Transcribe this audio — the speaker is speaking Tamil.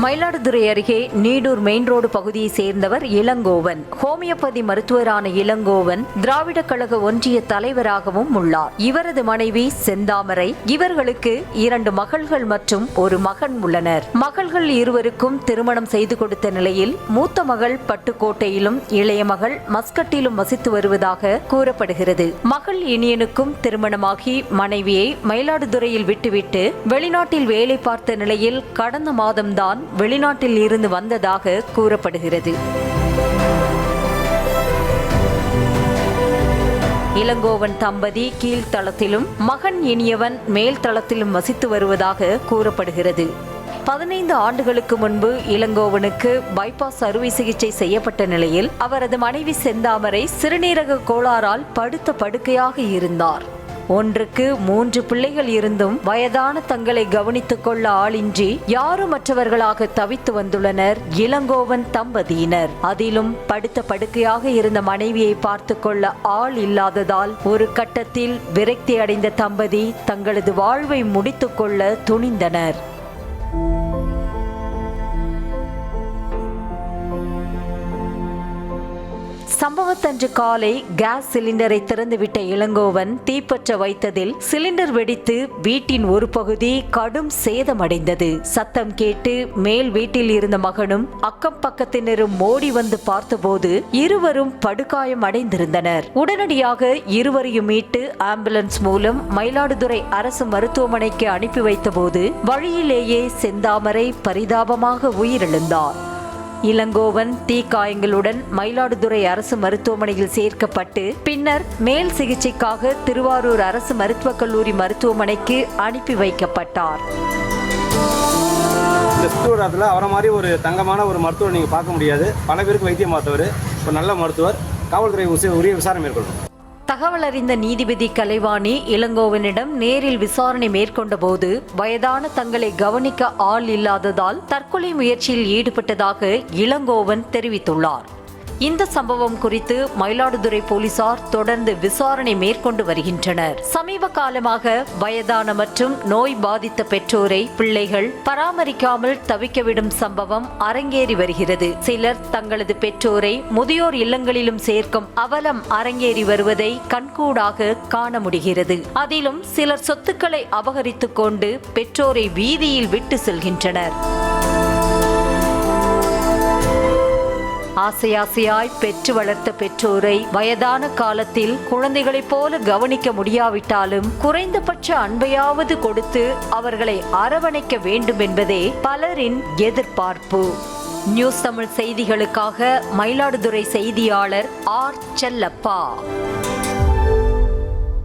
மயிலாடுதுறை அருகே நீடூர் மெயின் ரோடு பகுதியை சேர்ந்தவர் இளங்கோவன். ஹோமியோபதி மருத்துவரான இளங்கோவன் திராவிட கழக ஒன்றிய தலைவராகவும் உள்ளார். இவரது மனைவி செந்தாமரை. இவர்களுக்கு 2 மகள்கள் மற்றும் ஒரு மகன் உள்ளனர். மகள்கள் இருவருக்கும் திருமணம் செய்து கொடுத்த நிலையில் மூத்த மகள் பட்டுக்கோட்டையிலும் இளைய மகள் மஸ்கட்டிலும் வசித்து வருவதாக கூறப்படுகிறது. மகள் இனியனுக்கும் திருமணமாகி மனைவியை மயிலாடுதுறையில் விட்டுவிட்டு வெளிநாட்டில் வேலை பார்த்த நிலையில் கடந்த மாதம்தான் வெளிநாட்டில் இருந்து வந்ததாக கூறப்படுகிறது. இளங்கோவன் தம்பதி கீழ்த்தளத்திலும் மகன் இனியவன் மேல் தளத்திலும் வசித்து வருவதாக கூறப்படுகிறது. 15 ஆண்டுகளுக்கு முன்பு இளங்கோவனுக்கு பைபாஸ் அறுவை சிகிச்சை செய்யப்பட்ட நிலையில் அவரது மனைவி செந்தாமரை சிறுநீரக கோளாறால் படுத்த படுக்கையாக இருந்தார். 1க்கு 3 பிள்ளைகள் இருந்தும் வயதான தங்களை கவனித்துக் கொள்ள ஆளின்றி யாருமற்றவர்களாக தவித்து வந்துள்ளனர் இளங்கோவன் தம்பதியினர். அதிலும் படுத்த படுக்கையாக இருந்த மனைவியை பார்த்து கொள்ள ஆள் இல்லாததால் ஒரு கட்டத்தில் விரக்தி அடைந்த தம்பதி தங்களது வாழ்வை முடித்துக் கொள்ள துணிந்தனர். சம்பவத்தன்று காலை கேஸ் சிலிண்டரை திறந்துவிட்ட இளங்கோவன் தீப்பற்ற வைத்ததில் சிலிண்டர் வெடித்து வீட்டின் ஒரு பகுதி கடும் சேதமடைந்தது. சத்தம் கேட்டு மேல் வீட்டில் இருந்த மகனும் அக்கம் பக்கத்தினரும் ஓடி வந்து பார்த்தபோது இருவரும் படுகாயம் அடைந்திருந்தனர். உடனடியாக இருவரையும் மீட்டு ஆம்புலன்ஸ் மூலம் மயிலாடுதுறை அரசு மருத்துவமனைக்கு அனுப்பி வைத்தபோது வழியிலேயே செந்தாமரை பரிதாபமாக உயிரிழந்தார். இளங்கோவன் தீக்காயங்களுடன் மயிலாடுதுறை அரசு மருத்துவமனையில் சேர்க்கப்பட்டு பின்னர் மேல் சிகிச்சைக்காக திருவாரூர் அரசு மருத்துவக் கல்லூரி மருத்துவமனைக்கு அனுப்பி வைக்கப்பட்டார். இந்த சுற்றுவட்டாரத்தில் அவரை மாதிரி ஒரு தங்கமான ஒரு மருத்துவர் நீங்கள் பார்க்க முடியாது. பல பேருக்கு வைத்தியம் பார்த்தவர், ஒரு நல்ல மருத்துவர். காவல்துறை உரிய விசாரணை மேற்கொள்ளும். தகவல் அறிந்த நீதிபதி கலைவாணி இளங்கோவனிடம் நேரில் விசாரணை மேற்கொண்ட போது வயதான தங்களை கவனிக்க ஆள் இல்லாததால் தற்கொலை முயற்சியில் ஈடுபட்டதாக இளங்கோவன் தெரிவித்துள்ளார். இந்த சம்பவம் குறித்து மயிலாடுதுறை போலீசார் தொடர்ந்து விசாரணை மேற்கொண்டு வருகின்றனர். சமீப காலமாக வயதான மற்றும் நோய் பாதித்த பெற்றோரை பிள்ளைகள் பராமரிக்காமல் தவிக்கவிடும் சம்பவம் அரங்கேறி வருகிறது. சிலர் தங்களது பெற்றோரை முதியோர் இல்லங்களிலும் சேர்க்கும் அவலம் அரங்கேறி வருவதை கண்கூடாக காண முடிகிறது. அதிலும் சிலர் சொத்துக்களை அபகரித்துக் கொண்டு பெற்றோரை வீதியில் விட்டு செல்கின்றனர். ஆசையாசையாய் பெற்று வளர்த்த பெற்றோரை வயதான காலத்தில் குழந்தைகளைப் போல கவனிக்க முடியாவிட்டாலும் குறைந்தபட்ச அன்பையாவது கொடுத்து அவர்களை அரவணைக்க வேண்டும் என்பதே பலரின் எதிர்பார்ப்பு. நியூஸ் தமிழ் செய்திகளுக்காக மயிலாடுதுறை செய்தியாளர் ஆர். செல்லப்பா.